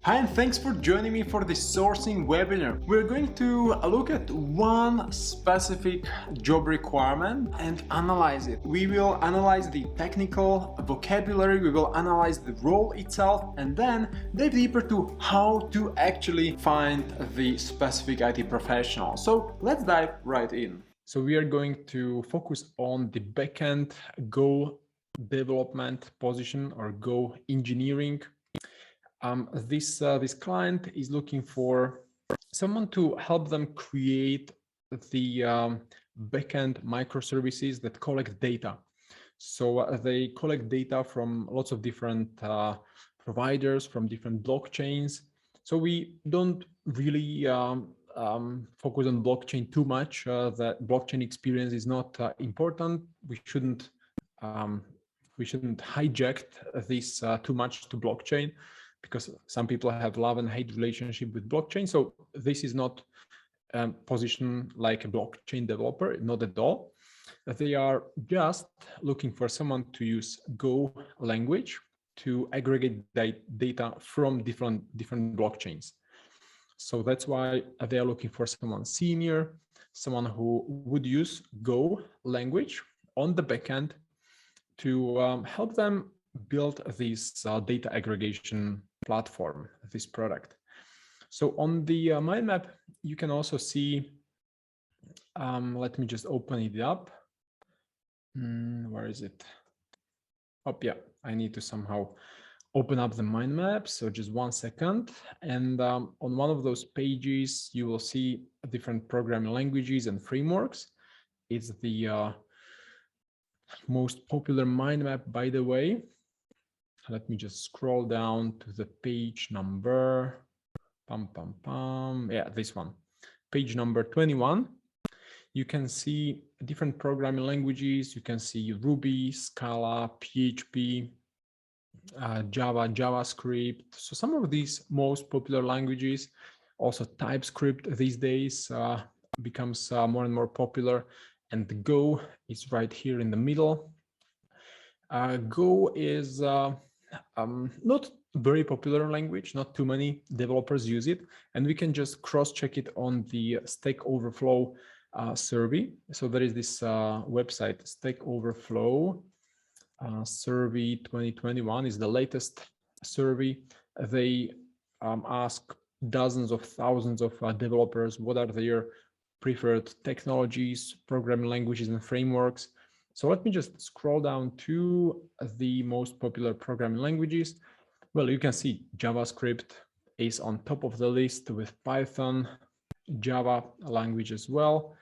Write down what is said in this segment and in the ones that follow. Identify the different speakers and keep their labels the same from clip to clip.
Speaker 1: Hi, and thanks for joining me for this sourcing webinar. We're going to look at one specific job requirement and analyze it. We will analyze the technical vocabulary, we will analyze the role itself, and then dive deeper to how to actually find the specific IT professional. So let's dive right in. So we are going to focus on the backend Go development position or Go engineering. This client is looking for someone to help them create the backend microservices that collect data. So they collect data from lots of different providers, from different blockchains. So we don't really focus on blockchain too much. That blockchain experience is not important. We shouldn't hijack this too much to blockchain, because some people have love and hate relationship with blockchain. So this is not position like a blockchain developer, not at all. They are just looking for someone to use Go language to aggregate data from different blockchains. So that's why they are looking for someone senior, someone who would use Go language on the backend to help them build this data aggregation platform, this product. So on the mind map, you can also see, let me just open it up. Where is it? Oh, yeah, I need to somehow open up the mind map. So just 1 second. And on one of those pages, you will see different programming languages and frameworks. It's the most popular mind map, by the way. Let me just scroll down to the page number, yeah, this one, page number 21. You can see different programming languages. You can see Ruby, Scala, PHP, Java, JavaScript. So some of these most popular languages, also TypeScript these days becomes more and more popular, and the Go is right here in the middle. Go is not very popular language, not too many developers use it, and we can just cross-check it on the Stack Overflow survey. So there is this website, Stack Overflow survey 2021 is the latest survey. They ask dozens of thousands of developers what are their preferred technologies, programming languages, and frameworks. So let me just scroll down to the most popular programming languages. Well, you can see JavaScript is on top of the list, with Python, Java language as well.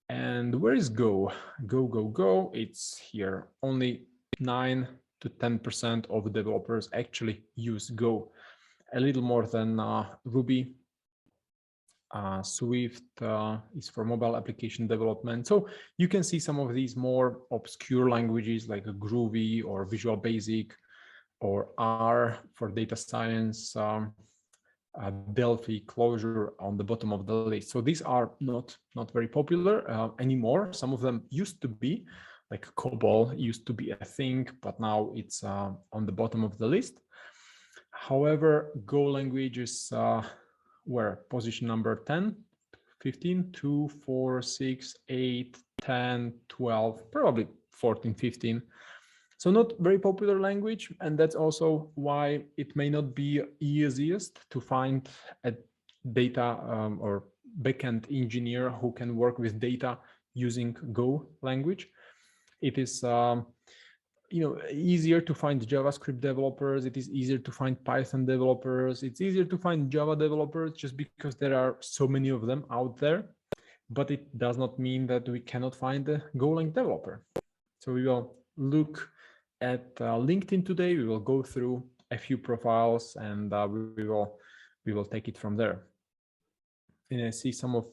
Speaker 1: And where is Go? Go, it's here. Only 9 to 10% of developers actually use Go. A little more than Ruby. Swift is for mobile application development. So you can see some of these more obscure languages like Groovy or Visual Basic, or R for data science, Delphi, Clojure on the bottom of the list. So these are not very popular anymore. Some of them used to be, like COBOL used to be a thing, but now it's on the bottom of the list. However, Go languages were position number 10, 15, 2, 4, 6, 8, 10, 12, probably 14, 15. So not very popular language, and that's also why it may not be easiest to find a data or backend engineer who can work with data using Go language. It is easier to find JavaScript developers. It is easier to find Python developers. It's easier to find Java developers just because there are so many of them out there. But it does not mean that we cannot find a Golang developer. So we will look at LinkedIn today. We will go through a few profiles, and we will take it from there. And I see some of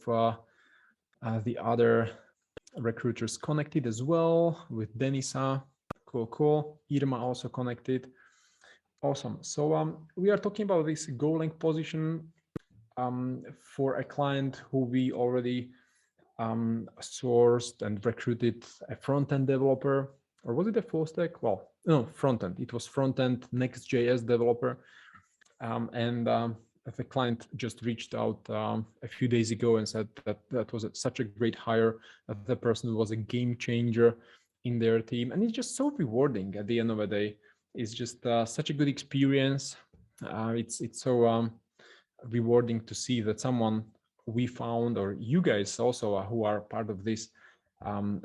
Speaker 1: the other recruiters connected as well, with Denisa. Cool. Irma also connected. Awesome. So we are talking about this Golang position for a client who we already sourced and recruited a front-end developer. Or was it a full stack? Well, no, front-end. It was front-end Next.js developer The client just reached out a few days ago and said that that was such a great hire, that the person was a game changer in their team. And it's just so rewarding at the end of the day. It's just such a good experience. It's so rewarding to see that someone we found, or you guys also who are part of this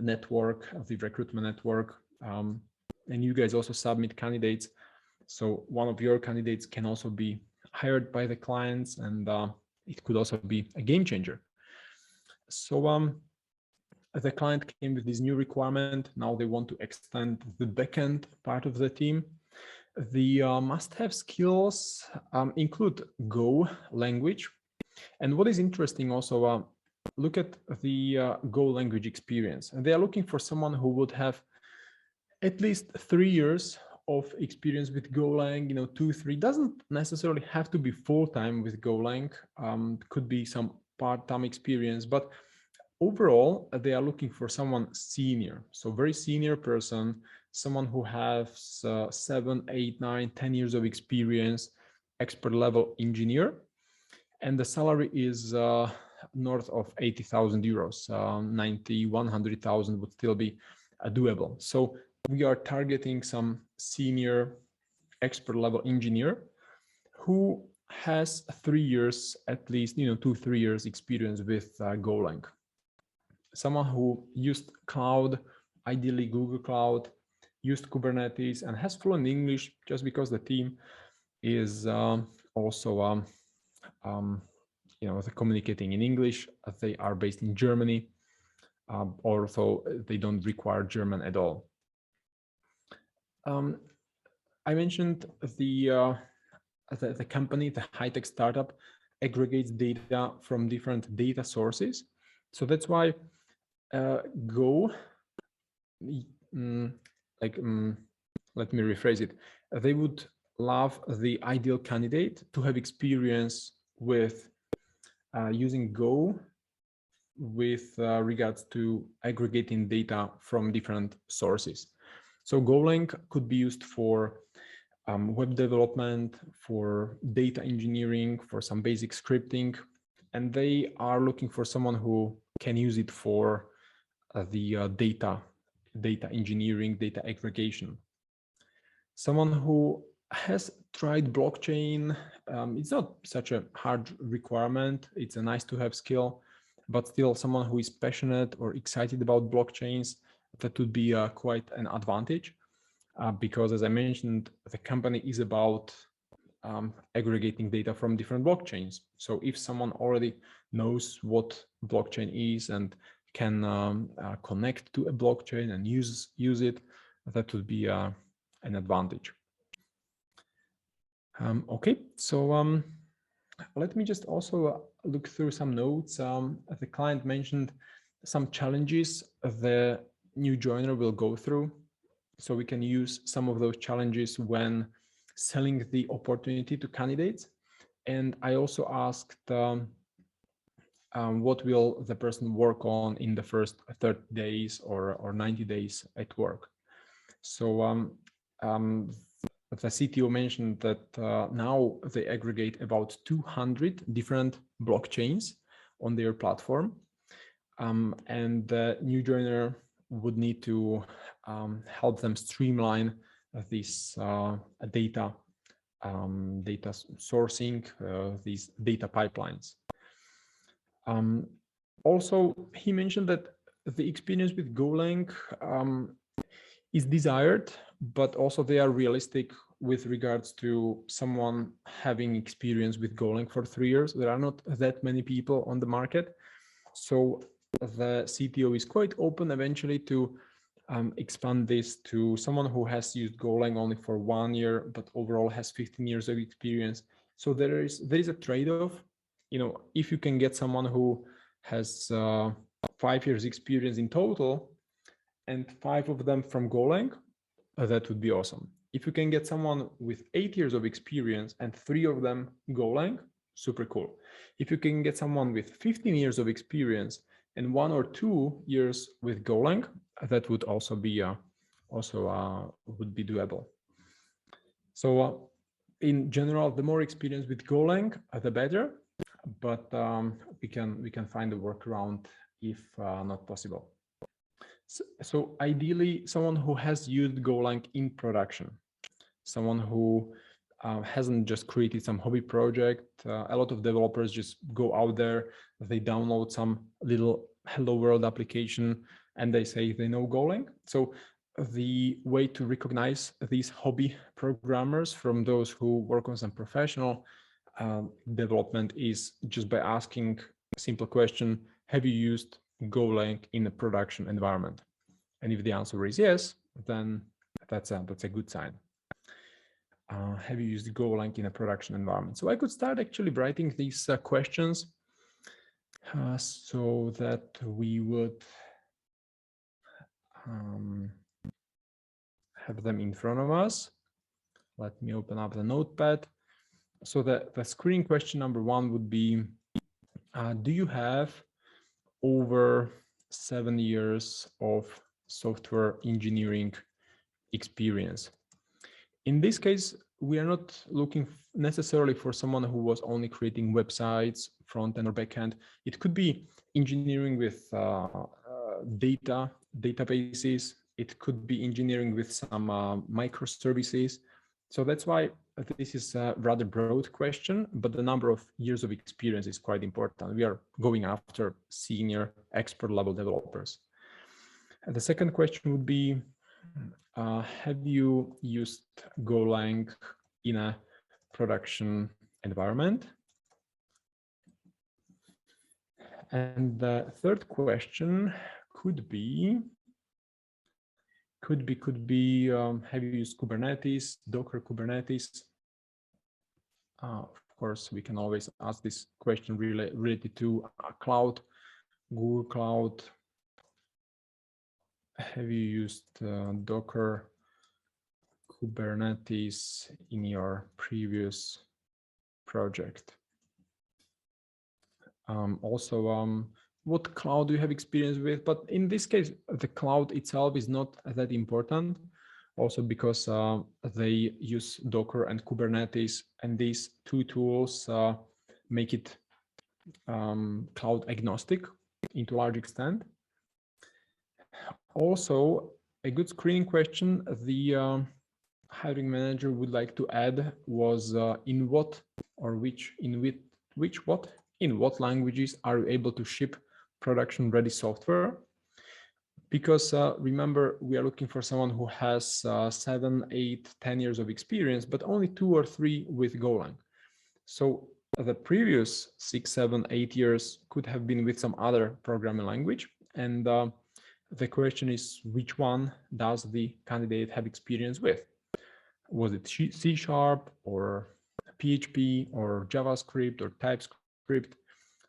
Speaker 1: network, of the recruitment network, and you guys also submit candidates. So one of your candidates can also be hired by the clients, and it could also be a game changer. So the client came with this new requirement. Now they want to extend the backend part of the team. The must-have skills include Go language. And what is interesting also, look at the Go language experience. And they are looking for someone who would have at least 3 years of experience with Golang, 2, 3, doesn't necessarily have to be full-time with Golang, could be some part-time experience, but overall, they are looking for someone senior, so very senior person, someone who has 7, 8, 9, 10 years of experience, expert level engineer, and the salary is north of 80,000 euros, 90, 100,000 would still be doable. So we are targeting some senior expert level engineer who has 3 years, at least, 2, 3 years experience with Golang. Someone who used cloud, ideally Google Cloud, used Kubernetes, and has fluent English, just because the team is also communicating in English. They are based in Germany, although they don't require German at all. I mentioned the company, the high-tech startup, aggregates data from different data sources. So that's why Go, let me rephrase it. They would love the ideal candidate to have experience with using Go with regards to aggregating data from different sources. So Golang could be used for web development, for data engineering, for some basic scripting, and they are looking for someone who can use it for the data engineering, data aggregation. Someone who has tried blockchain. It's not such a hard requirement. It's a nice to have skill, but still someone who is passionate or excited about blockchains, that would be quite an advantage, because as I mentioned, the company is about aggregating data from different blockchains. So if someone already knows what blockchain is and can connect to a blockchain and use it, that would be an advantage. Okay, so let me just also look through some notes. The client mentioned some challenges the new joiner will go through, so we can use some of those challenges when selling the opportunity to candidates. And I also asked what will the person work on in the first 30 days or 90 days at work. So the CTO mentioned that now they aggregate about 200 different blockchains on their platform, and the new joiner would need to help them streamline this data sourcing, these data pipelines. Also, he mentioned that the experience with Golang is desired, but also they are realistic with regards to someone having experience with Golang for 3 years. There are not that many people on the market. So the CTO is quite open eventually to expand this to someone who has used Golang only for 1 year, but overall has 15 years of experience. So there is a trade-off. If you can get someone who has 5 years experience in total, and 5 of them from Golang, that would be awesome. If you can get someone with 8 years of experience and 3 of them Golang, super cool. If you can get someone with 15 years of experience and 1 or 2 years with Golang, that would also be would be doable. So in general, the more experience with Golang, the better. But we can find a workaround if not possible. So ideally, someone who has used Golang in production, someone who hasn't just created some hobby project. A lot of developers just go out there, they download some little hello world application, and they say they know Golang. So the way to recognize these hobby programmers from those who work on some professional development is just by asking a simple question: have you used Golang in a production environment? And if the answer is yes, then that's a good sign. Have you used Golang in a production environment? So I could start actually writing these questions so that we would have them in front of us. Let me open up the notepad. So the screening question number one would be, do you have over 7 years of software engineering experience? In this case, we are not looking necessarily for someone who was only creating websites, front end or back end. It could be engineering with databases. It could be engineering with some microservices. So that's why this is a rather broad question, but the number of years of experience is quite important. We are going after senior expert level developers. And the second question would be, have you used Golang in a production environment? And the third question could be, have you used Kubernetes, Docker Kubernetes? Of course, we can always ask this question related to cloud, Google Cloud. Have you used Docker Kubernetes in your previous project? Also, what cloud do you have experience with? But in this case, the cloud itself is not that important, also because they use Docker and Kubernetes, and these two tools make it cloud agnostic to a large extent. Also, a good screening question the hiring manager would like to add was in what languages are you able to ship production ready software? Because remember, we are looking for someone who has 7, 8, 10 years of experience, but only 2 or 3 with Golang. So the previous 6, 7, 8 years could have been with some other programming language. And the question is, which one does the candidate have experience with? Was it C# or PHP or JavaScript or TypeScript?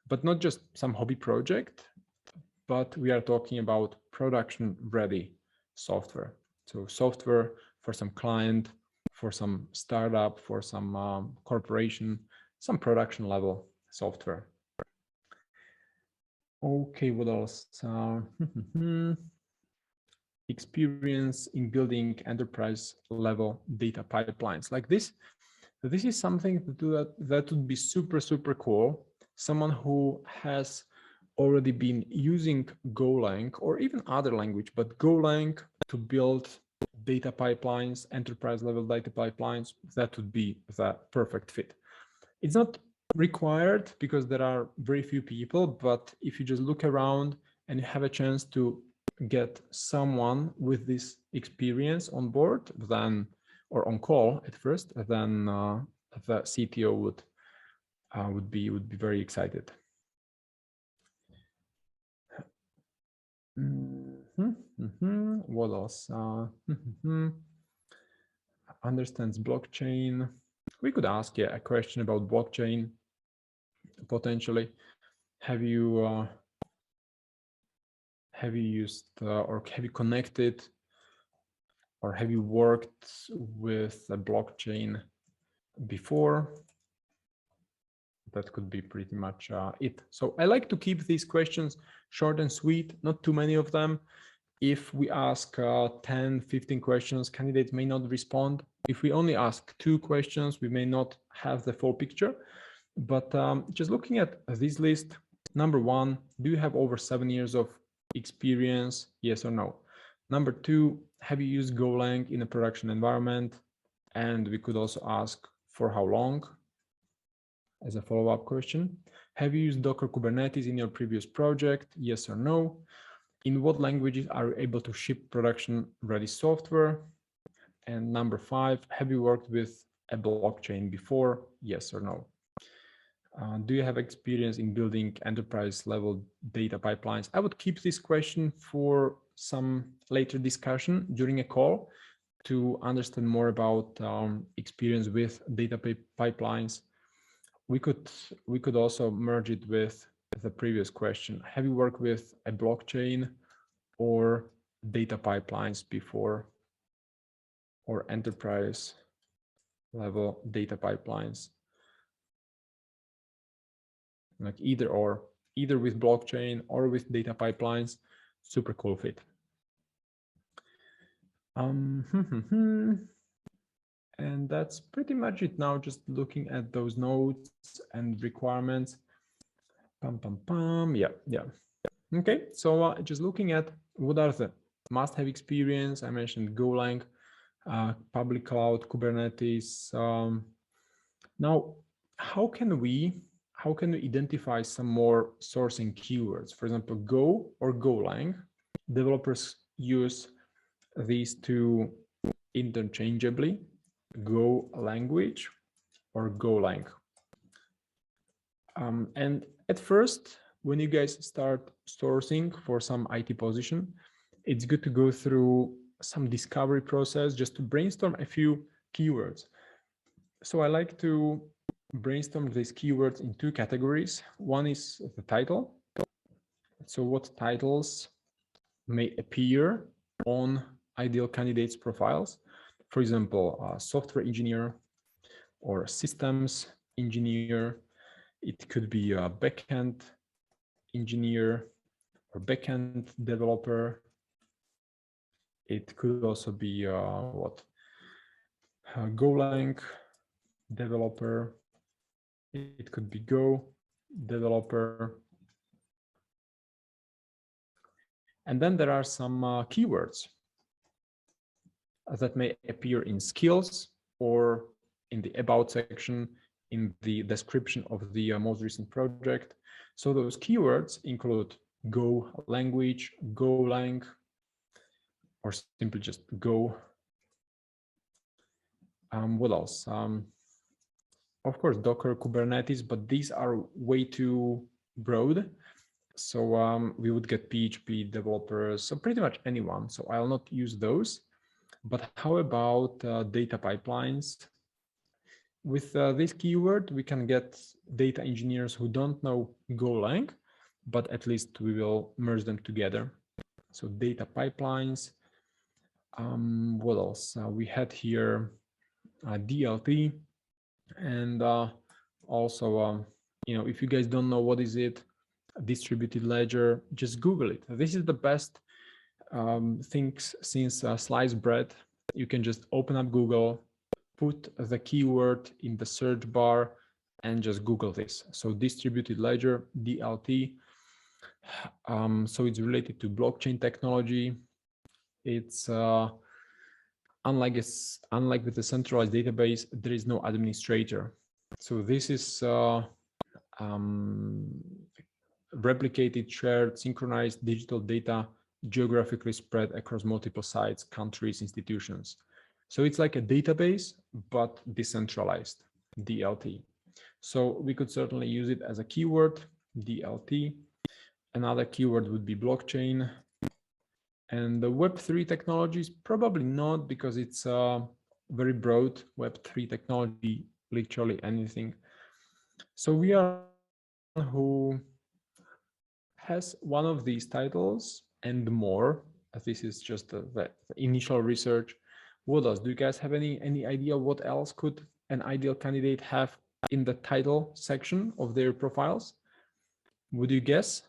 Speaker 1: But not just some hobby project, but we are talking about production ready software. So software for some client, for some startup, for some corporation, some production level software. Okay, what else? Experience in building enterprise level data pipelines like this. This is something that would be super, super cool. Someone who has already been using Golang or even other language, but Golang to build data pipelines, enterprise level data pipelines, that would be the perfect fit. It's not required because there are very few people, but if you just look around and you have a chance to get someone with this experience on board, then, or on call at first, then the CTO would be very excited. What else? Understands blockchain. We could ask a question about blockchain potentially. Have you used or have you connected or have you worked with a blockchain before? That could be pretty much it. So I like to keep these questions short and sweet, not too many of them. If we ask 10, 15 questions, candidates may not respond. If we only ask 2 questions, we may not have the full picture. But just looking at this list, number 1, do you have over 7 years of experience? Yes or no? Number 2, have you used Golang in a production environment? And we could also ask for how long as a follow-up question. Have you used Docker Kubernetes in your previous project? Yes or no? In what languages are you able to ship production-ready software? And number 5, have you worked with a blockchain before? Yes or no? Do you have experience in building enterprise-level data pipelines? I would keep this question for some later discussion during a call to understand more about experience with data pipelines. We could also merge it with the previous question. Have you worked with a blockchain or data pipelines before, or enterprise level data pipelines? Like either with blockchain or with data pipelines. Super cool fit. And that's pretty much it now, just looking at those notes and requirements. Yeah. Okay, so just looking at what are the must-have experience. I mentioned Golang, public cloud, Kubernetes. Now, how can we identify some more sourcing keywords? For example, Go or Golang. Developers use these two interchangeably, Go language or Golang. And at first, when you guys start sourcing for some IT position, it's good to go through some discovery process just to brainstorm a few keywords. So I like to brainstorm these keywords in 2 categories. One is the title. So what titles may appear on ideal candidates' profiles? For example, software engineer or systems engineer. It could be a backend engineer or backend developer. It could also be Golang developer. It could be Go developer. And then there are some keywords that may appear in skills or in the about section, in the description of the most recent project. So those keywords include Go language, Golang, or simply just Go. What else? Of course, Docker, Kubernetes, but these are way too broad. So we would get PHP developers, so pretty much anyone. So I'll not use those. But how about data pipelines? With this keyword, we can get data engineers who don't know Golang, but at least we will merge them together. So data pipelines. What else? We had here DLT, and also, if you guys don't know what is it, distributed ledger, just Google it. This is the best things since sliced bread. You can just open up Google, put the keyword in the search bar, and just Google this. So distributed ledger, DLT. So it's related to blockchain technology. It's unlike with the centralized database, there is no administrator. So this is replicated, shared, synchronized digital data geographically spread across multiple sites, countries, institutions. So it's like a database, but decentralized, DLT. So we could certainly use it as a keyword, DLT. Another keyword would be blockchain. And the Web3 technologies, probably not, because it's very broad. Web3 technology, literally anything. So we are who has one of these titles and more. This is just the initial research. What else? Do you guys have any idea what else could an ideal candidate have in the title section of their profiles? Would you guess?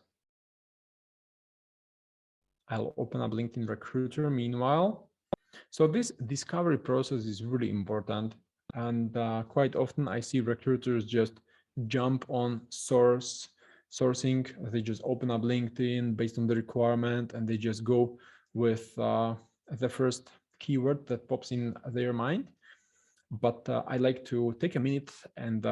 Speaker 1: I'll open up LinkedIn Recruiter meanwhile. So this discovery process is really important. And quite often I see recruiters just jump on sourcing. They just open up LinkedIn based on the requirement and they just go with the first keyword that pops in their mind. But I like to take a minute and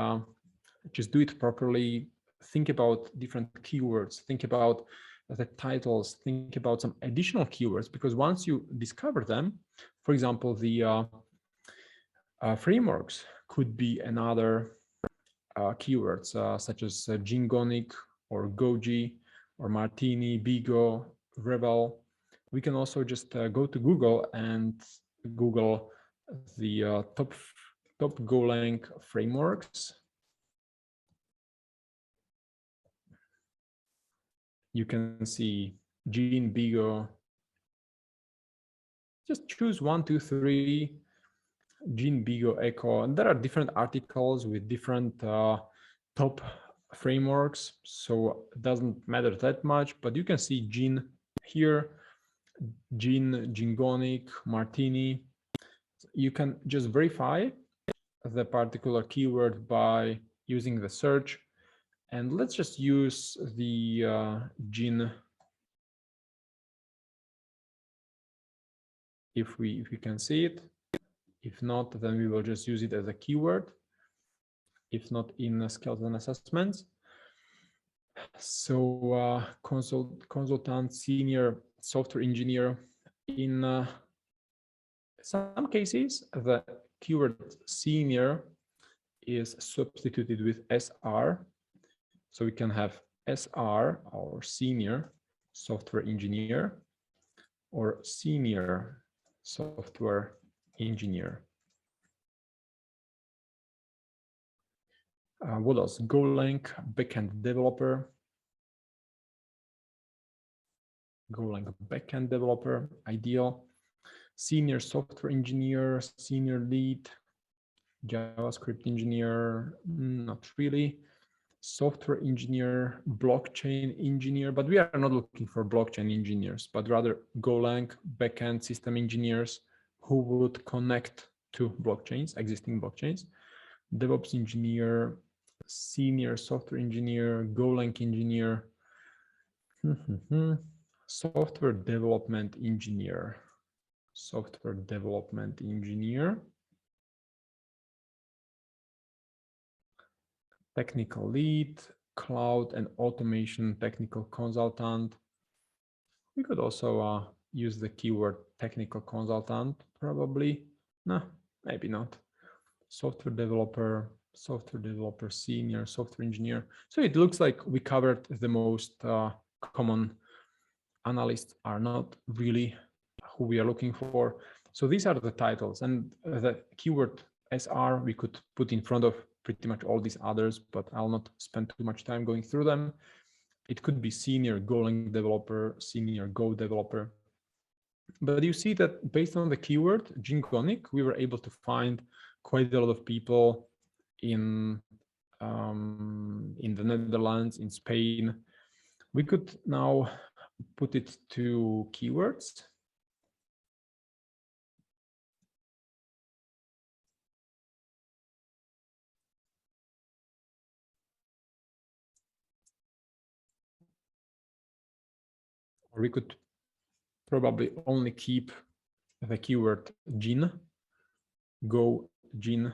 Speaker 1: just do it properly. Think about different keywords, think about the titles, think about some additional keywords, because once you discover them, for example, the frameworks could be another keywords such as Jingonic or Goji or Martini, Bigo, Rebel. We can also just go to Google and Google the top Golang frameworks. You can see Gene, Bigo. Just choose 1, 2, 3. Gene, Bigo, Echo, and there are different articles with different top frameworks, so it doesn't matter that much, but you can see Gene here, Gene, Jingonic, Martini. You can just verify the particular keyword by using the search, and let's just use the Gene. If we can see it. If not, then we will just use it as a keyword, if not in skeleton assessments. So consultant, senior software engineer. In some cases, the keyword senior is substituted with SR. So we can have SR, or senior software engineer, or senior software engineer. What else? Golang backend developer. Golang backend developer, ideal. Senior software engineer, senior lead, JavaScript engineer, not really. Software engineer, blockchain engineer, but we are not looking for blockchain engineers, but rather Golang backend system engineers who would connect to blockchains, existing blockchains. DevOps engineer, senior software engineer, Golang engineer, software development engineer, software development engineer, technical lead, cloud and automation technical consultant. We could also use the keyword technical consultant, probably. No, maybe not. Software developer, senior, software engineer. So it looks like we covered the most common. Analysts are not really who we are looking for. So these are the titles, and the keyword SR we could put in front of pretty much all these others, but I'll not spend too much time going through them. It could be senior Golang developer, senior Go developer. But you see that based on the keyword Jingonic, we were able to find quite a lot of people in the Netherlands, in Spain. We could now put it to keywords. Or we could probably only keep the keyword gene, Go gene.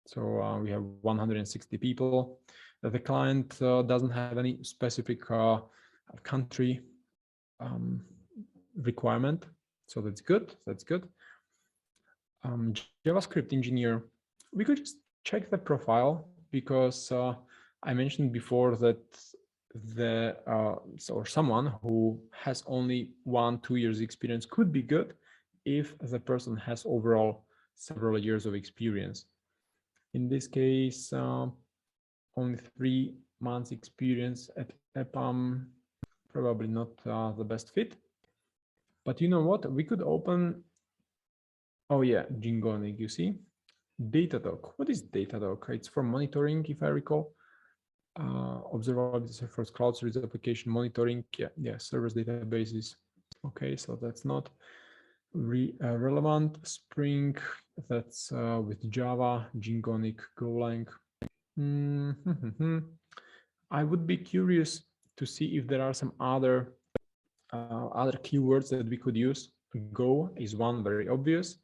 Speaker 1: So we have 160 people. The client doesn't have any specific country requirement. So that's good. That's good. JavaScript engineer, we could just check the profile because I mentioned before that or someone who has only 1-2 years experience could be good if the person has overall several years of experience. In this case, only 3 months experience at EPAM, probably not the best fit. But you know what? We could open, oh yeah, Jingonic, you see? Datadog. What is Datadog? It's for monitoring, if I recall. Observability for cloud service application monitoring. Yeah, servers, databases. Okay, so that's not relevant. Spring, that's with Java, Jingonic, Golang. I would be curious to see if there are some other keywords that we could use. Go is one, very obvious.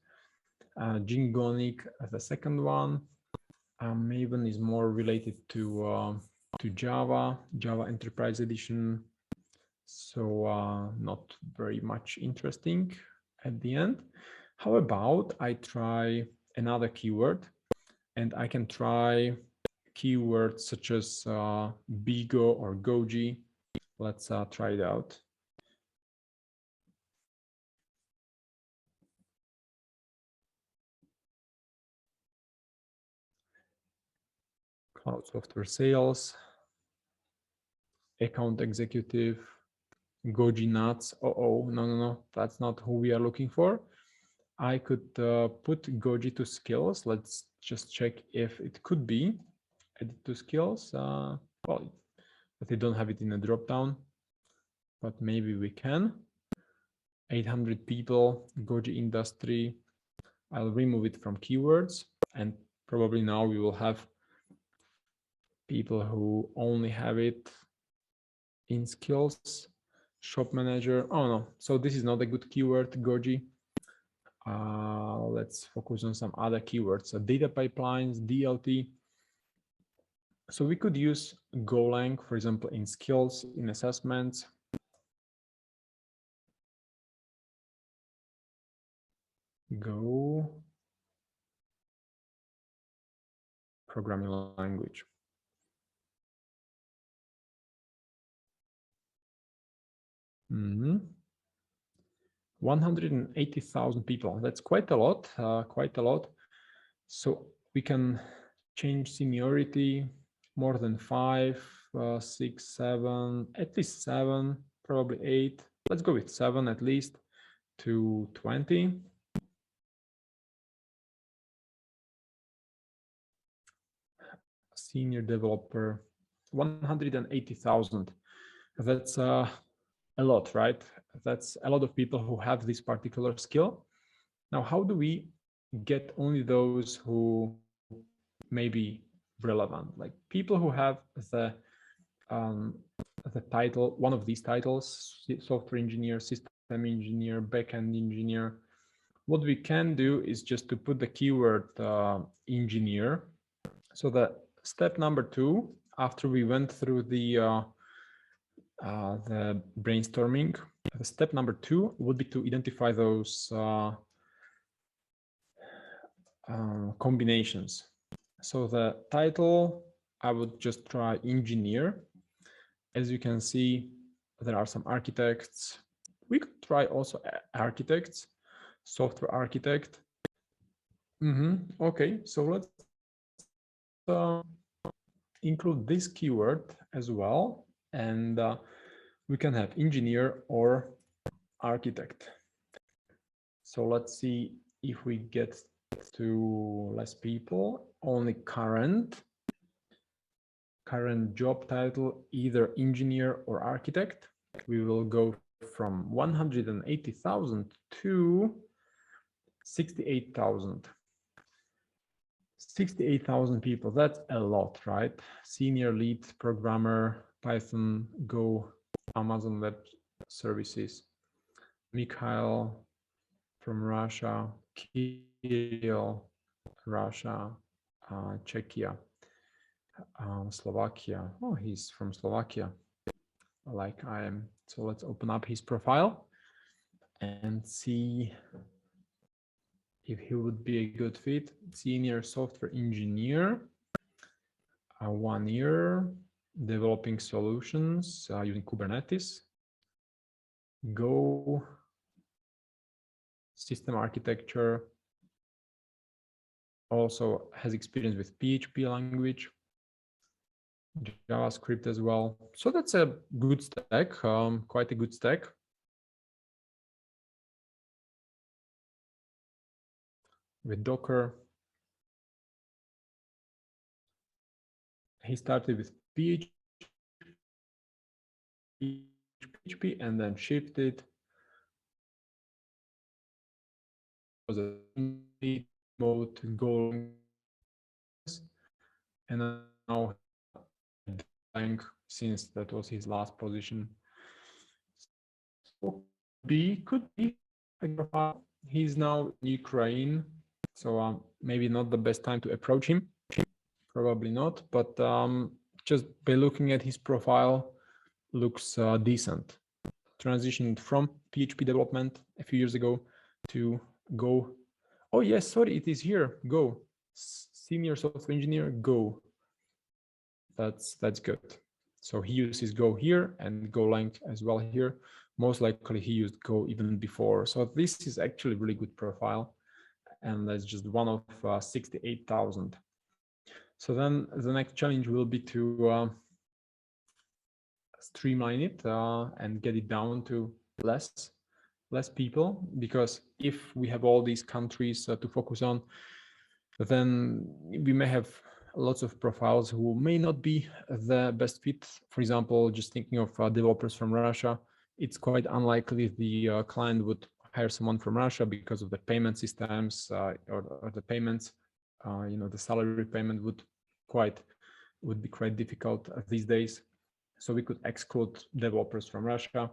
Speaker 1: Jingonic, the second one. Maven is more related to Java Enterprise Edition. So not very much interesting at the end. How about I try another keyword, and I can try keywords such as Bigo or Goji. Let's try it out. Cloud software sales, account executive, Goji nuts. No, that's not who we are looking for. I could put Goji to skills. Let's just check if it could be added to skills. Well, but they don't have it in a dropdown, but maybe we can. 800 people, Goji industry. I'll remove it from keywords, and probably now we will have people who only have it in skills. Shop manager. Oh no, so this is not a good keyword, Goji. Let's focus on some other keywords. So data pipelines, DLT. So we could use Golang, for example, in skills, in assessments. Go programming language. Mm-hmm. 180,000 people. That's quite a lot, quite a lot. So we can change seniority more than 5, 6, 7, at least 7, probably 8. Let's go with 7 at least to 20. Senior developer, 180,000. That's a lot, right? That's a lot of people who have this particular skill. Now, how do we get only those who may be relevant, like people who have the title, one of these titles, software engineer, system engineer, backend engineer? What we can do is just to put the keyword engineer. So the step number 2, after we went through the brainstorming, the step number 2 would be to identify those combinations. So the title, I would just try engineer. As you can see, there are some architects. We could try also architects, software architect. Okay, so let's include this keyword as well, and we can have engineer or architect. So let's see if we get to less people. Only current job title, either engineer or architect. We will go from 180,000 to 68,000. 68,000 people, that's a lot, right? Senior lead programmer, Python, Go, Amazon Web Services. Mikhail from Russia, Kirill, Russia, Czechia, Slovakia. Oh, he's from Slovakia, like I am. So let's open up his profile and see if he would be a good fit. Senior software engineer, 1 year, developing solutions using Kubernetes, Go, system architecture, also has experience with PHP language, JavaScript as well. So that's a good stack, quite a good stack. With Docker. He started with PHP and then shifted was a remote Golang, and now Golang since that was his last position. So could be a profile. He's now in Ukraine, so maybe not the best time to approach him. Probably not, but just by looking at his profile, looks decent. Transitioned from PHP development a few years ago to Go. Oh yes, sorry, it is here. Go, senior software engineer. Go. That's good. So he uses Go here and Golang as well here. Most likely he used Go even before. So this is actually a really good profile, and that's just one of 68,000. So then the next challenge will be to streamline it and get it down to less people, because if we have all these countries to focus on, then we may have lots of profiles who may not be the best fit. For example, just thinking of developers from Russia, it's quite unlikely the client would hire someone from Russia because of the payment systems or the payments. The salary payment would be quite difficult these days. So we could exclude developers from Russia.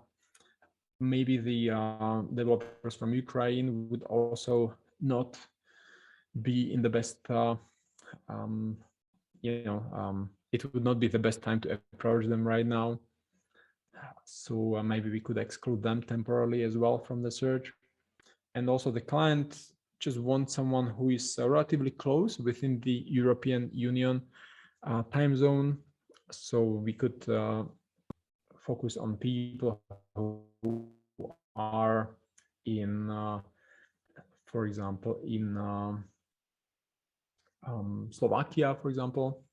Speaker 1: Maybe the developers from Ukraine would also not be in the best, it would not be the best time to approach them right now. So maybe we could exclude them temporarily as well from the search. And also the client just wants someone who is relatively close within the European Union time zone. So we could focus on people who are in, for example, in Slovakia, for example,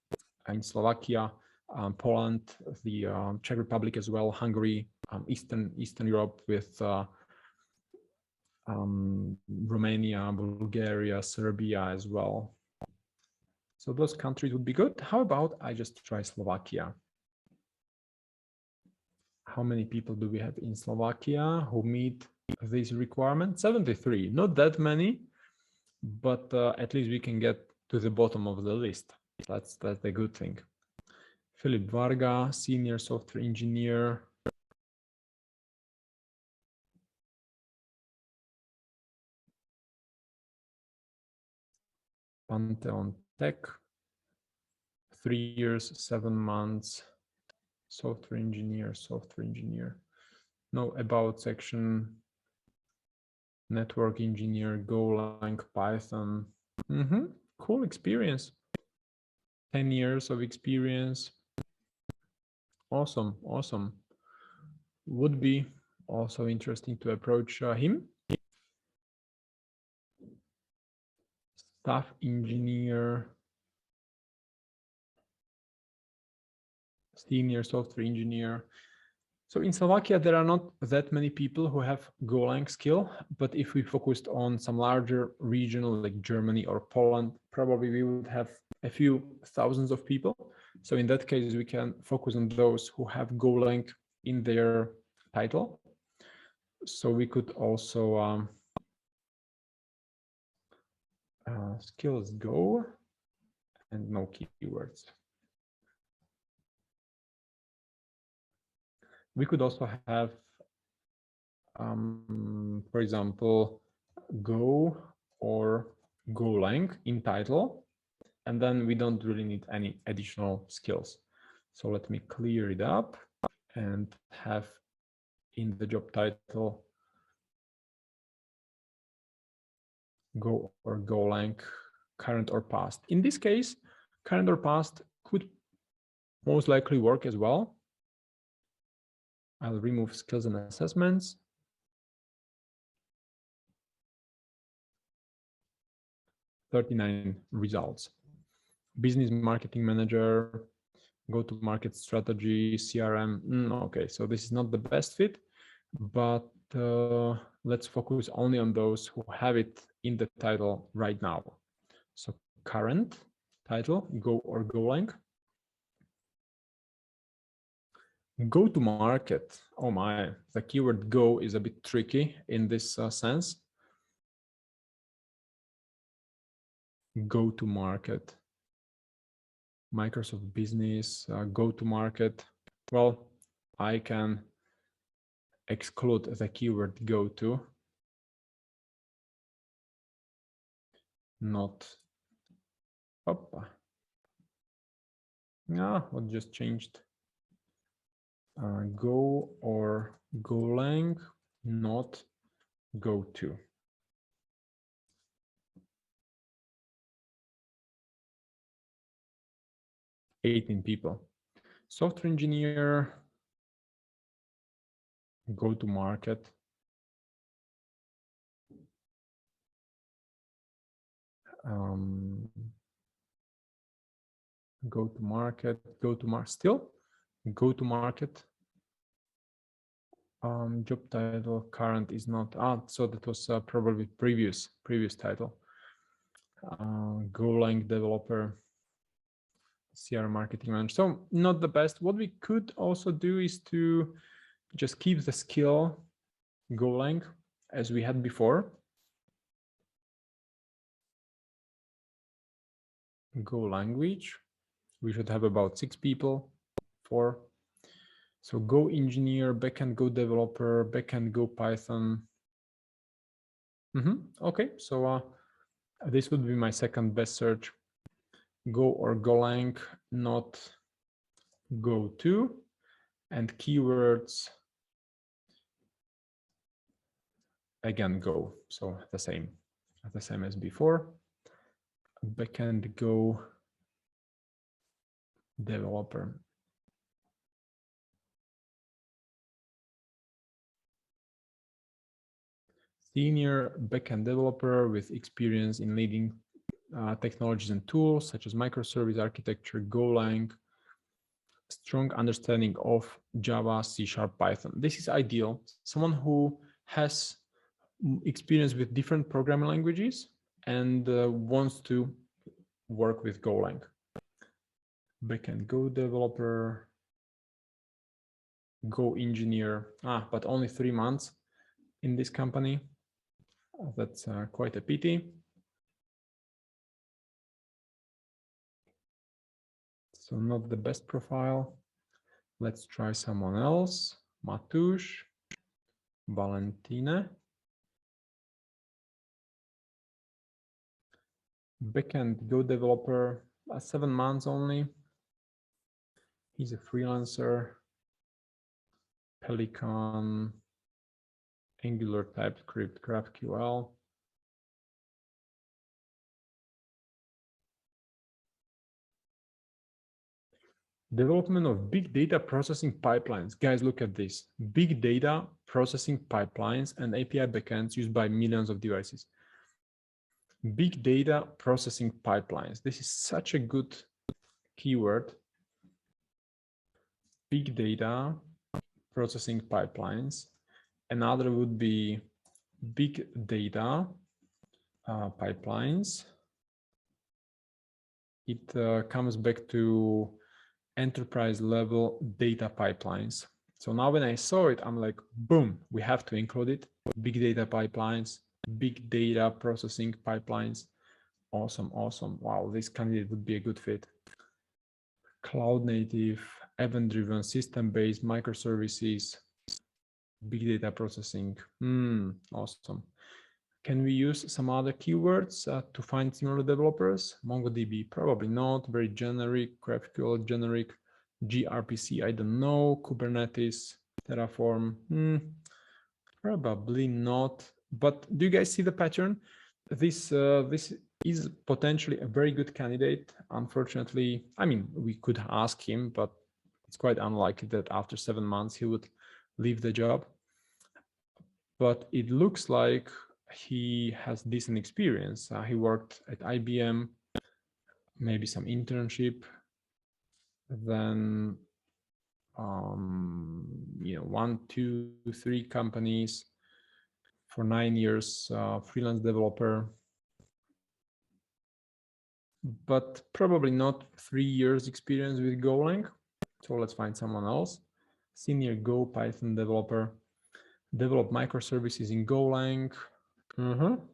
Speaker 1: in Slovakia, Poland, the Czech Republic as well, Hungary, Eastern Europe with Romania, Bulgaria, Serbia as well. So those countries would be good. How about I just try Slovakia? How many people do we have in Slovakia who meet this requirement? 73, not that many, but at least we can get to the bottom of the list. That's the good thing. Philip Varga, senior software engineer. Pantheon Tech, 3 years, 7 months. Software engineer. No about section. Network engineer, Golang, Python. Cool experience. 10 years of experience. Awesome. Would be also interesting to approach him. Staff engineer, senior software engineer. So in Slovakia, there are not that many people who have Golang skill, but if we focused on some larger region like Germany or Poland, probably we would have a few thousands of people. So in that case, we can focus on those who have Golang in their title. So we could also skills Go and no keywords. We could also have, for example, Go or Golang in title, and then we don't really need any additional skills. So let me clear it up and have in the job title Go or Golang, current or past. In this case, current or past could most likely work as well. I'll remove skills and assessments. $39 results. Business marketing manager, go-to-market strategy, CRM. Okay, so this is not the best fit, but let's focus only on those who have it in the title right now. So current title, Go or Golang. Go to market. Oh my, the keyword Go is a bit tricky in this sense. go to market, Microsoft Business, go to market. Well, I can exclude the keyword go to, not, what just changed? Go or Golang, not go to. $18 people. Software engineer, go to market. Go to market, still go to market. Job title current is not, so that was probably previous title. Golang developer, CR marketing manager. So not the best. What we could also do is to just keep the skill Golang as we had before. Go language. We should have about 6 people, 4. So Go engineer, backend Go developer, backend Go Python. Okay, so this would be my second best search. Go or Golang, not go to, and keywords, again, Go. So the same as before. Backend Go developer. Senior backend developer with experience in leading technologies and tools such as microservice architecture, Golang, strong understanding of Java, C#, Python. This is ideal. Someone who has experience with different programming languages and wants to work with Golang. Backend Go developer, Go engineer, but only 3 months in this company. That's quite a pity. So not the best profile. Let's try someone else. Matush, Valentina. Backend Go developer, 7 months only. He's a freelancer. Pelican, Angular, TypeScript, GraphQL. Development of big data processing pipelines. Guys, look at this. Big data processing pipelines and API backends used by millions of devices. Big data processing pipelines. This is such a good keyword. Big data processing pipelines. Another would be big data pipelines. It comes back to enterprise level data pipelines. So now when I saw it, I'm like, boom, we have to include it. Big data pipelines, big data processing pipelines. Awesome, awesome. Wow, this candidate would be a good fit. Cloud native, event-driven, system-based, microservices, big data processing. Awesome. Can we use some other keywords to find similar developers? MongoDB, probably not. Very generic. GraphQL, generic. gRPC, I don't know. Kubernetes, Terraform, probably not. But do you guys see the pattern? This is potentially a very good candidate. Unfortunately, I mean, we could ask him, but it's quite unlikely that after 7 months he would leave the job. But it looks like he has decent experience. He worked at IBM, maybe some internship, then 1, 2, 3 companies for 9 years, freelance developer, but probably not 3 years experience with Golang. So let's find someone else. Senior Go Python developer, develop microservices in Golang.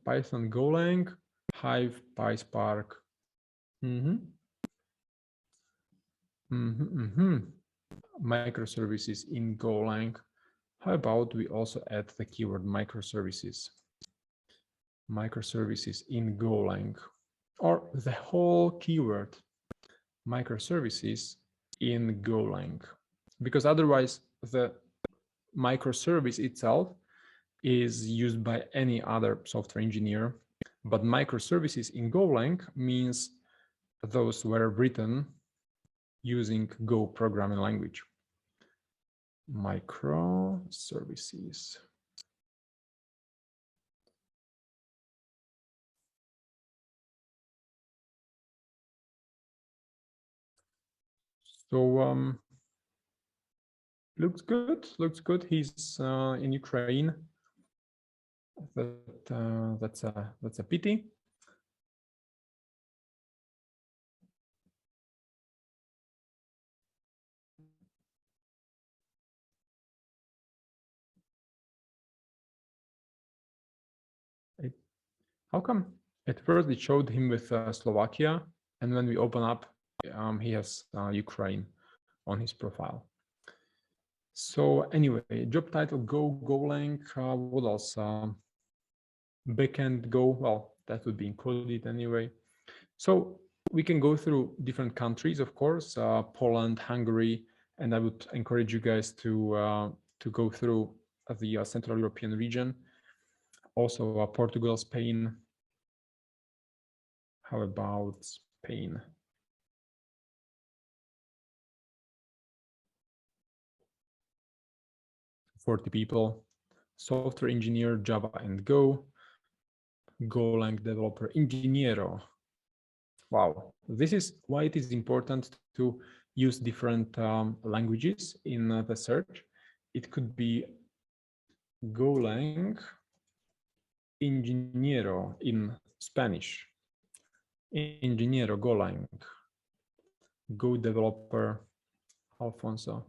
Speaker 1: Python Golang. Hive, PySpark. Microservices in Golang. How about we also add the keyword microservices? Microservices in Golang, or the whole keyword microservices in Golang, because otherwise the microservice itself is used by any other software engineer, but microservices in Golang means those were written using Go programming language. Microservices. So looks good. Looks good. He's in Ukraine. That's a pity. How come? At first it showed him with Slovakia, and when we open up, he has Ukraine on his profile. So anyway, job title Go, Golang, what else? Backend Go, well, that would be included anyway. So we can go through different countries, of course, Poland, Hungary, and I would encourage you guys to go through the Central European region. Also Portugal, Spain. How about Spain? $40 people, software engineer, Java and Go, Golang developer, ingeniero. Wow, this is why it is important to use different languages in the search. It could be Golang ingeniero in Spanish, ingeniero Golang, Go developer Alfonso.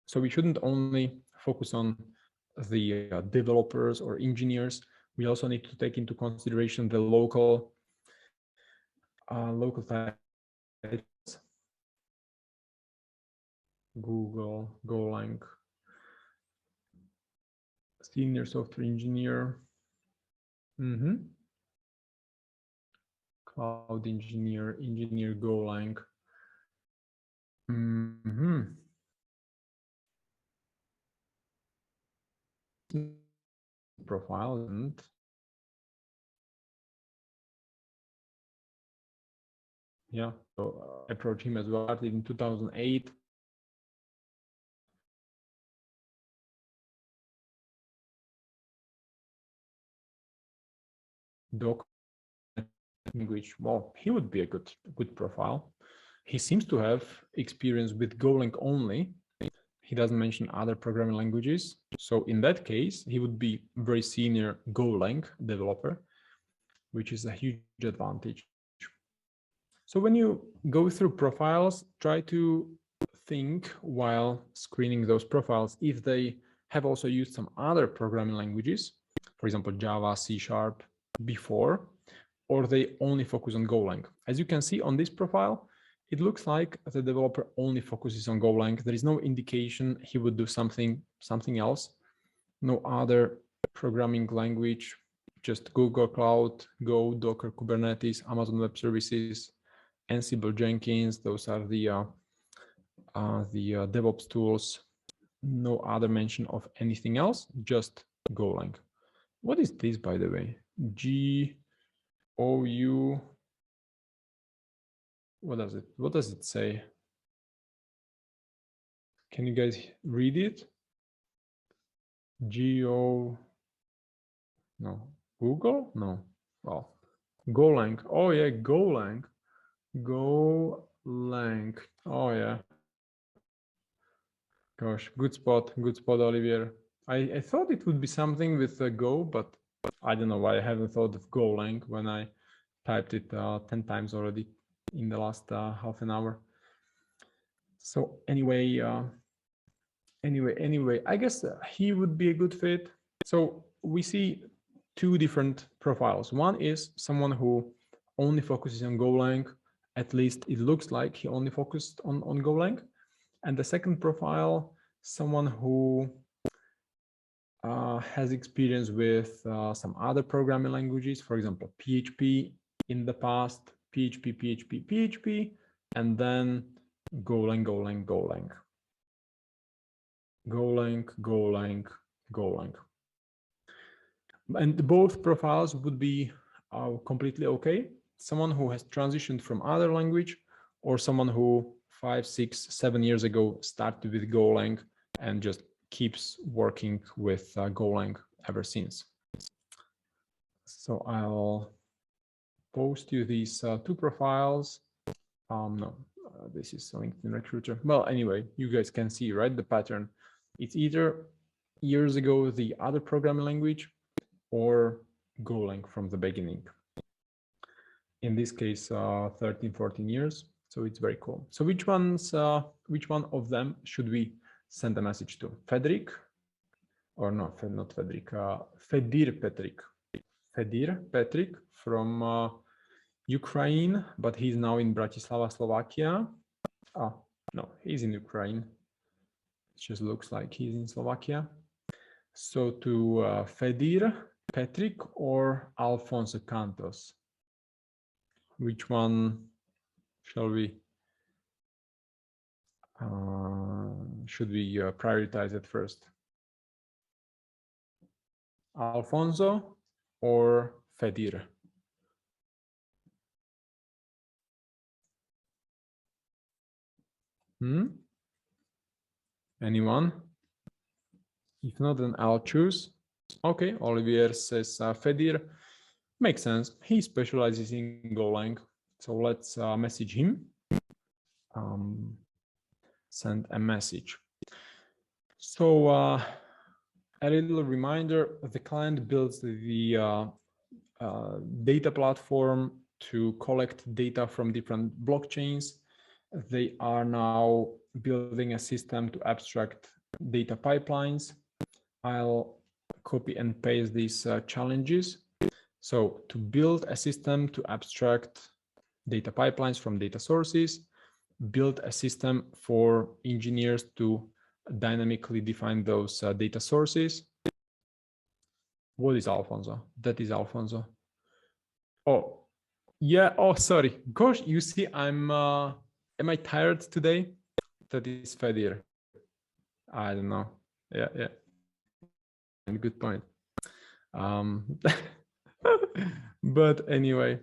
Speaker 1: So we shouldn't only focus on the developers or engineers. We also need to take into consideration the local titles. Google, Golang, senior software engineer, cloud engineer, engineer Golang. Profile and yeah, so I approached him as well in 2008. Doc language, well, he would be a good profile. He seems to have experience with Golang only. He doesn't mention other programming languages. So in that case, he would be very senior Golang developer, which is a huge advantage. So when you go through profiles, try to think while screening those profiles if they have also used some other programming languages, for example, Java, C# before, or they only focus on Golang. As you can see on this profile, it looks like the developer only focuses on Golang. There is no indication he would do something else, no other programming language, just Google Cloud, Go, Docker, Kubernetes, Amazon Web Services, Ansible, Jenkins. Those are the DevOps tools. No other mention of anything else, just Golang. What is this, by the way? GOU. What does it say? Can you guys read it? No, Google? No. Well, Golang. Oh yeah, Golang. Golang. Oh yeah. Gosh, good spot, Olivier. I thought it would be something with Go, but I don't know why I haven't thought of Golang when I typed it 10 times already in the last half an hour. So anyway, I guess he would be a good fit. So we see two different profiles. One is someone who only focuses on Golang. At least it looks like he only focused on Golang. And the second profile, someone who has experience with some other programming languages, for example, PHP in the past, PHP, and then Golang. And both profiles would be completely okay. Someone who has transitioned from other language, or someone who 5, 6, 7 years ago started with Golang and just keeps working with Golang ever since. So I'll post you these two profiles. No, this is LinkedIn Recruiter. Well, anyway, you guys can see, right, the pattern. It's either years ago the other programming language or Golang from the beginning. In this case, 13, 14 years. So it's very cool. So which one of them should we send a message to? Federic? Or no, not Federic, Fedir Petrik from Ukraine, but he's now in Bratislava, Slovakia. Oh, no, he's in Ukraine. It just looks like he's in Slovakia. So to Fedir Petrik or Alfonso Cantos? Which one shall we, should we prioritize at first? Alfonso or Fedir? Anyone? If not, then I'll choose. Okay, Olivier says Fedir. Makes sense. He specializes in Golang. So let's message him. Send a message. So a little reminder, the client builds the data platform to collect data from different blockchains. They are now building a system to abstract data pipelines. I'll copy and paste these challenges. So to build a system to abstract data pipelines from data sources, build a system for engineers to dynamically define those data sources. What is Alfonso? That is Alfonso. Oh, yeah. Oh, sorry. Gosh, you see, am I tired today? That is Fedir. I don't know. Yeah. Good point. But anyway,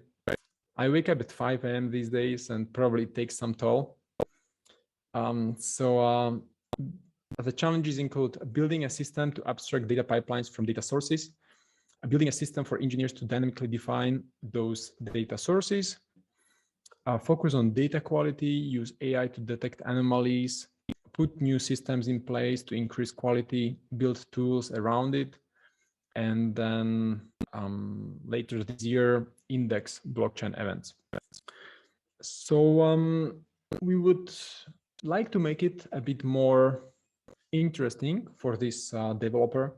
Speaker 1: I wake up at 5 a.m. these days and probably takes some toll. The challenges include building a system to abstract data pipelines from data sources, building a system for engineers to dynamically define those data sources, focus on data quality, use AI to detect anomalies, put new systems in place to increase quality, build tools around it, and then later this year, index blockchain events. So we would like to make it a bit more interesting for this developer,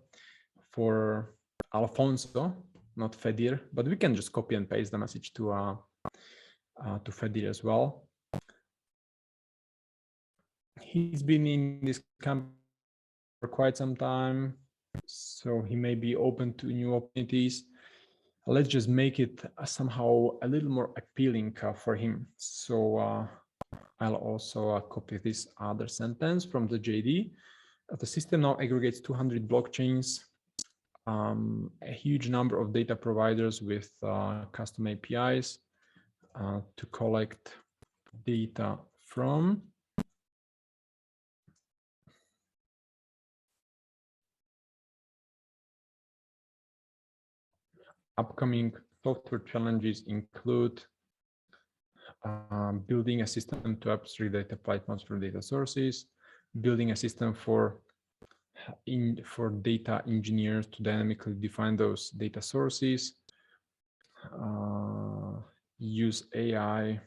Speaker 1: for Alfonso, not Fedir, but we can just copy and paste the message to Fedir as well. He's been in this company for quite some time, so he may be open to new opportunities. Let's just make it somehow a little more appealing for him. So I'll also copy this other sentence from the JD. The system now aggregates 200 blockchains, a huge number of data providers with custom APIs to collect data from. Upcoming software challenges include building a system to abstract data pipelines from data sources, building a system for data engineers to dynamically define those data sources, use AI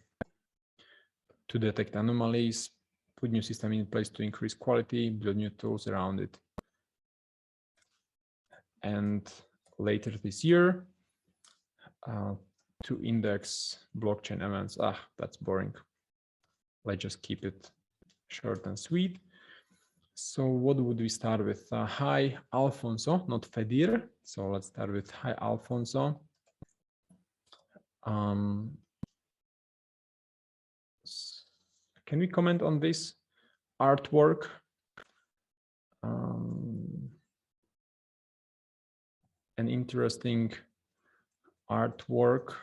Speaker 1: to detect anomalies, put new system in place to increase quality, build new tools around it. And later this year to index blockchain events. That's boring. Let's just keep it short and sweet. So what would we start with? Hi, Alfonso, not Fedir. So let's start with hi, Alfonso. Can we comment on this artwork? An interesting artwork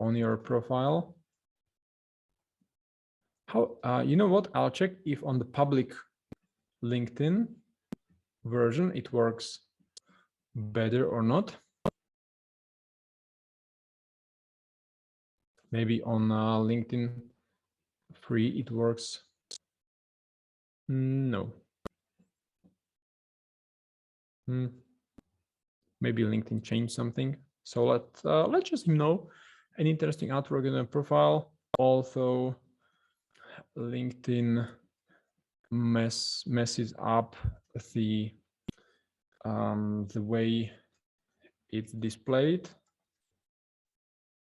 Speaker 1: on your profile. How, you know what? I'll check if on the public LinkedIn version it works better or not. Maybe on LinkedIn free it works. No. Maybe LinkedIn changed something. So let's just know an interesting artwork in a profile. Also, LinkedIn messes up the way it's displayed.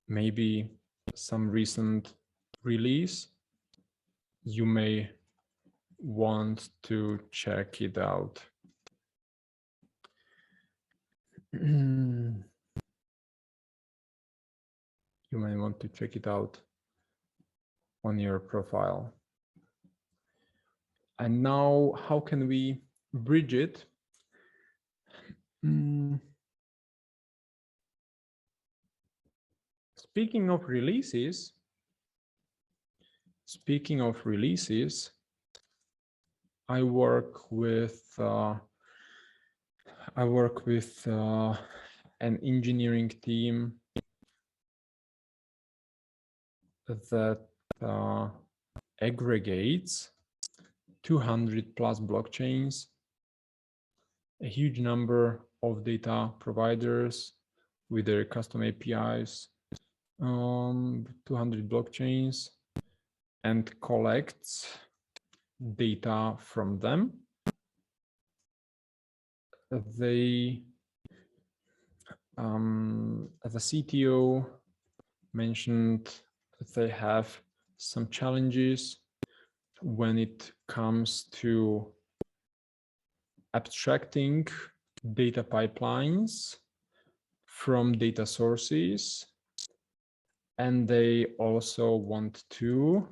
Speaker 1: Maybe some recent release. You may want to check it out. You may want to check it out on your profile. And now, how can we bridge it? Speaking of releases, I work with an engineering team that aggregates 200 plus blockchains, a huge number of data providers with their custom APIs, 200 blockchains, and collects data from them. The CTO mentioned that they have some challenges when it comes to abstracting data pipelines from data sources, and they also want to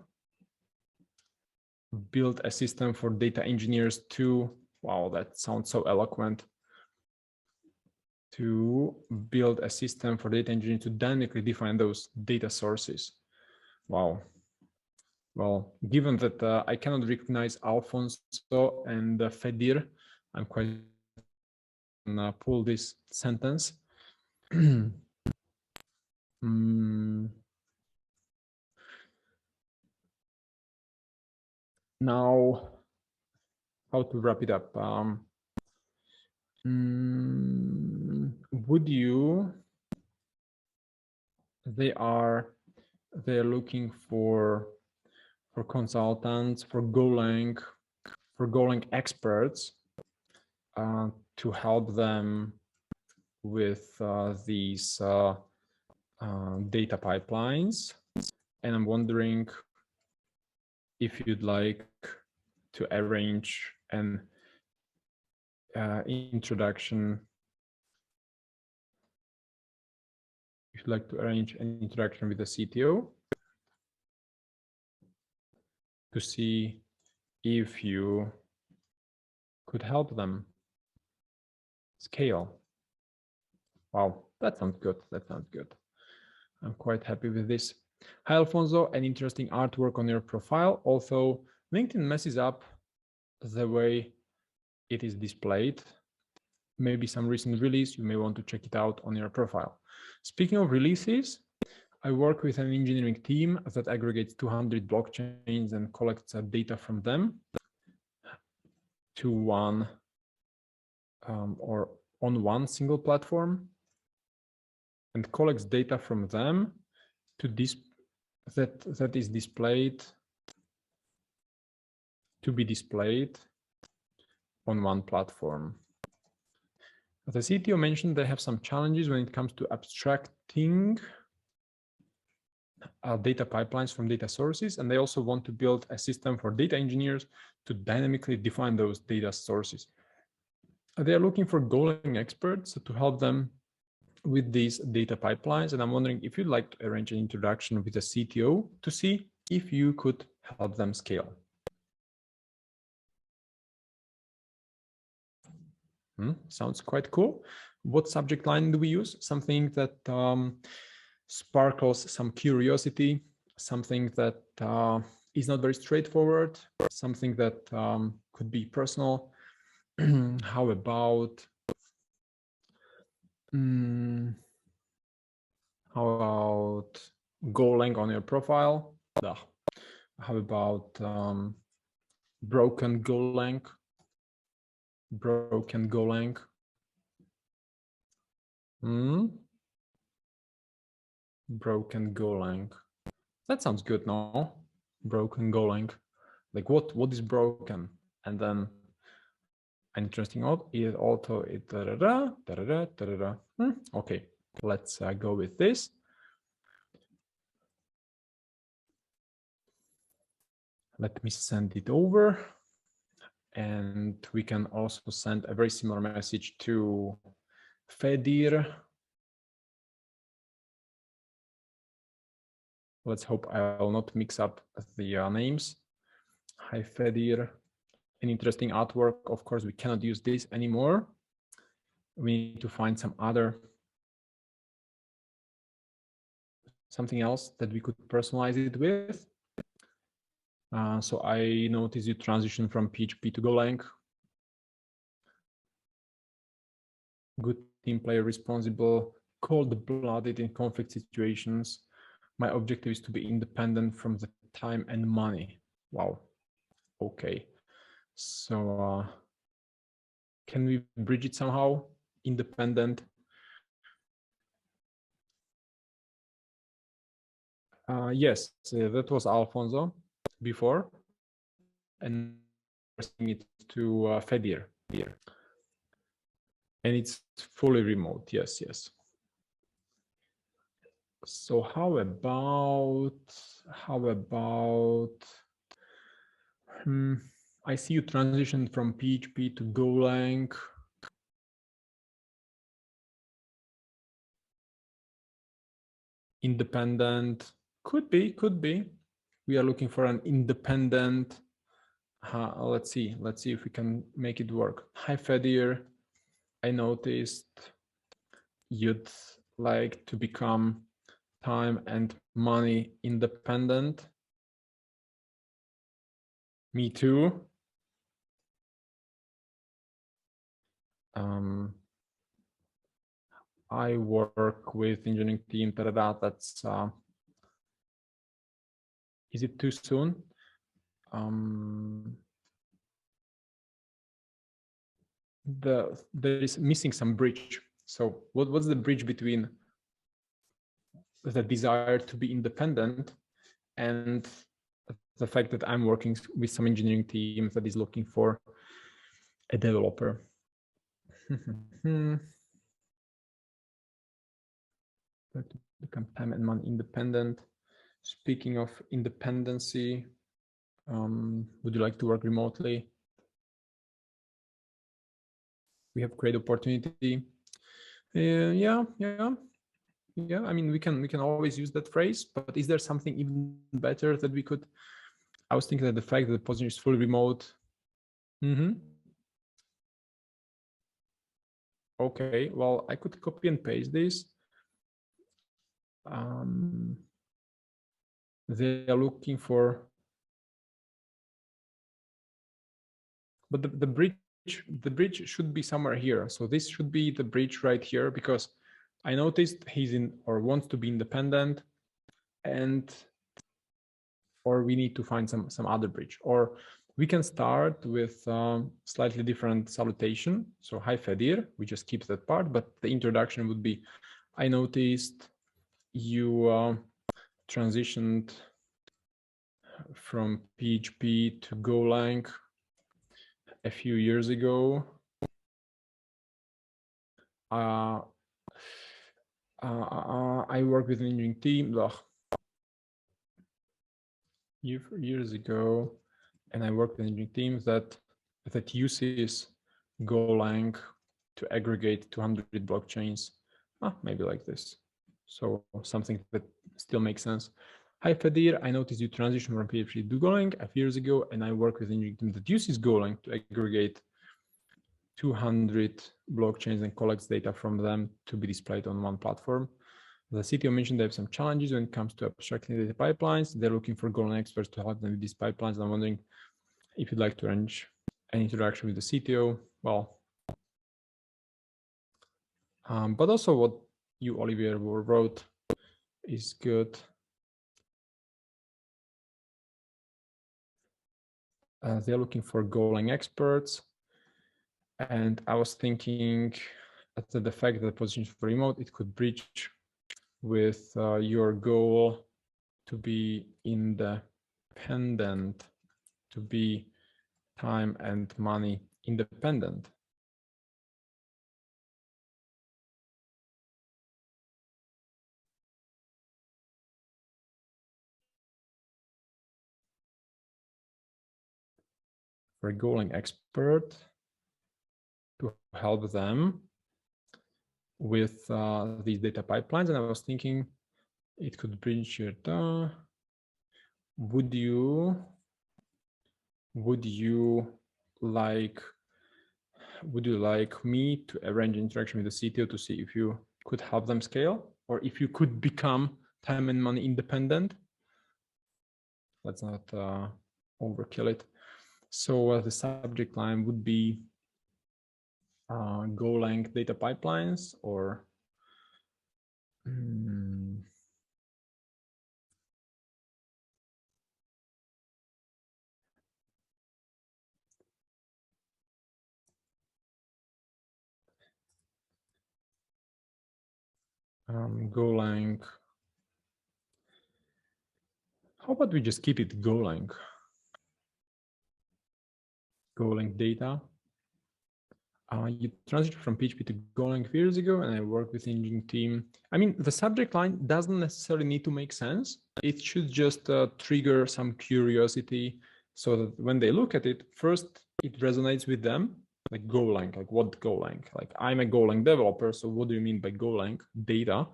Speaker 1: build a system for data engineers to, wow, that sounds so eloquent, to build a system for data engineers to dynamically define those data sources. Wow. Well, given that I cannot recognize Alfonso and Fedir, I'm quite gonna pull this sentence. Now, how to wrap it up? Would you? They're looking for consultants, for Golang experts to help them with these data pipelines. And I'm wondering if you'd like to arrange an introduction. If you'd like to arrange an interaction with the CTO to see if you could help them scale. Wow, that sounds good. That sounds good. I'm quite happy with this. Hi, Alfonso, an interesting artwork on your profile. Also, LinkedIn messes up the way it is displayed. Maybe some recent release, you may want to check it out on your profile. Speaking of releases, I work with an engineering team that aggregates 200 blockchains and collects data from them to one or on one single platform, and collects data from them to this that is displayed to be displayed on one platform. The CTO mentioned they have some challenges when it comes to abstracting data pipelines from data sources, and they also want to build a system for data engineers to dynamically define those data sources. They are looking for Golang experts to help them with these data pipelines, and I'm wondering if you'd like to arrange an introduction with a CTO to see if you could help them scale. Sounds quite cool. What subject line do we use? Something that sparkles some curiosity, something that is not very straightforward, something that could be personal. How about Golang on your profile? How about broken Golang? Broken Golang. Broken Golang. That sounds good, no? Broken Golang. Like what is broken? And then an interesting is also okay, let's go with this. Let me send it over. And we can also send a very similar message to Fedir. Let's hope I will not mix up the names. Hi, Fedir. An interesting artwork. Of course, we cannot use this anymore. We need to find something else that we could personalize it with. So I noticed you transition from PHP to Golang. Good team player, responsible, cold-blooded in conflict situations. My objective is to be independent from the time and money. Wow. Okay. So can we bridge it somehow? Independent. Yes, that was Alfonso before, and it to Fedir here. And it's fully remote. Yes, yes. So how about I see you transitioned from PHP to Golang. Independent, could be. We are looking for an independent. Let's see if we can make it work. Hi, Fedir. I noticed you'd like to become time and money independent. Me too. I work with engineering team. That's is it too soon? There is missing some bridge. So what's the bridge between the desire to be independent and the fact that I'm working with some engineering team that is looking for a developer? To become time and money independent. Speaking of independency, would you like to work remotely? We have great opportunity. Yeah. I mean, we can always use that phrase, but is there something even better that we could? I was thinking that the fact that the position is fully remote. Okay, well, I could copy and paste this. They are looking for, but the bridge should be somewhere here. So this should be the bridge right here, because I noticed he's in or wants to be independent, and or we need to find some other bridge, or we can start with slightly different salutation. So hi Fedir, we just keep that part, but the introduction would be, I noticed you transitioned from PHP to Golang a few years ago. I work with an engineering team years ago, and I worked with an engineering team that uses Golang to aggregate 200 blockchains. Maybe like this. So something that still makes sense. Hi, Fadir. I noticed you transitioned from PHP to Golang a few years ago, and I work with an engineering team that uses Golang to aggregate 200 blockchains and collects data from them to be displayed on one platform. The CTO mentioned they have some challenges when it comes to abstracting data pipelines. They're looking for Golang experts to help them with these pipelines. I'm wondering if you'd like to arrange an interaction with the CTO. Well, but also what you, Olivier, wrote is good. They're looking for Golang experts. And I was thinking that the fact that the position is for remote, it could breach with your goal to be independent, to be time and money independent. For a Golang expert to help them with these data pipelines. And I was thinking it could bridge your would you like me to arrange interaction with the CTO to see if you could help them scale, or if you could become time and money independent? Let's not overkill it. So the subject line would be Golang data pipelines, or Golang. How about we just keep it Golang? Golang data. You transitioned from PHP to Golang a few years ago, and I work with the engineering team. I mean, the subject line doesn't necessarily need to make sense. It should just trigger some curiosity, so that when they look at it, first it resonates with them, like Golang, like what Golang? Like, I'm a Golang developer, so what do you mean by Golang data?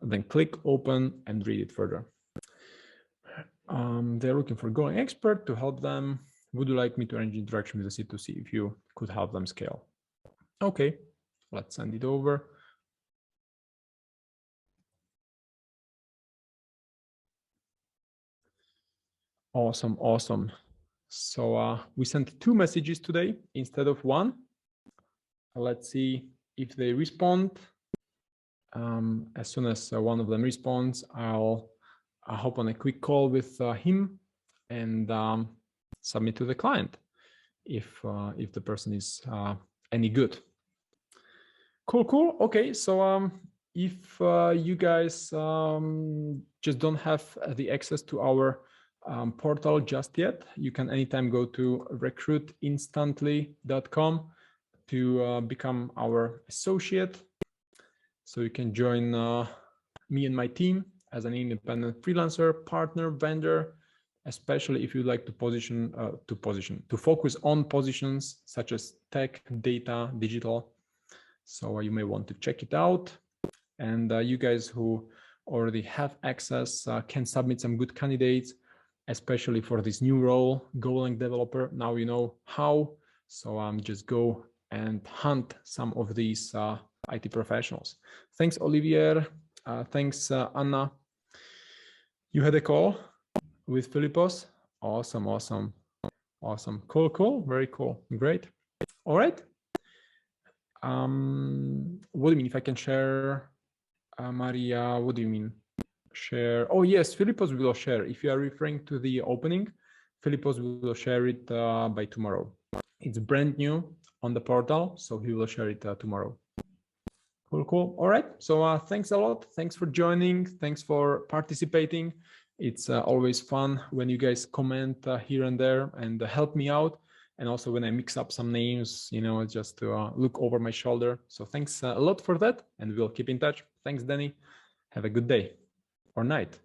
Speaker 1: Then click open and read it further. They're looking for a Golang expert to help them. Would you like me to arrange interaction with the C2C if you could help them scale? Okay, let's send it over. Awesome, awesome. So we sent 2 messages today instead of 1. Let's see if they respond. As soon as one of them responds, I'll hop on a quick call with him and submit to the client if the person is any good. Cool. Okay, so if you guys just don't have the access to our portal just yet, you can anytime go to recruitinstantly.com to become our associate. So you can join me and my team as an independent freelancer, partner, vendor, especially if you'd like to focus on positions such as tech, data, digital. So you may want to check it out. And you guys who already have access can submit some good candidates, especially for this new role, Golang developer. Now you know how. So just go and hunt some of these IT professionals. Thanks, Olivier. Thanks, Anna. You had a call with Philippos. Awesome. Cool. Very cool. Great. All right. What do you mean if I can share, Maria? What do you mean? Share? Oh yes, Philippos will share. If you are referring to the opening, Philippos will share it by tomorrow. It's brand new on the portal, so he will share it tomorrow. Cool. All right. So thanks a lot. Thanks for joining. Thanks for participating. It's always fun when you guys comment here and there and help me out. And also when I mix up some names, just to look over my shoulder. So thanks a lot for that, and we'll keep in touch. Thanks, Danny. Have a good day or night.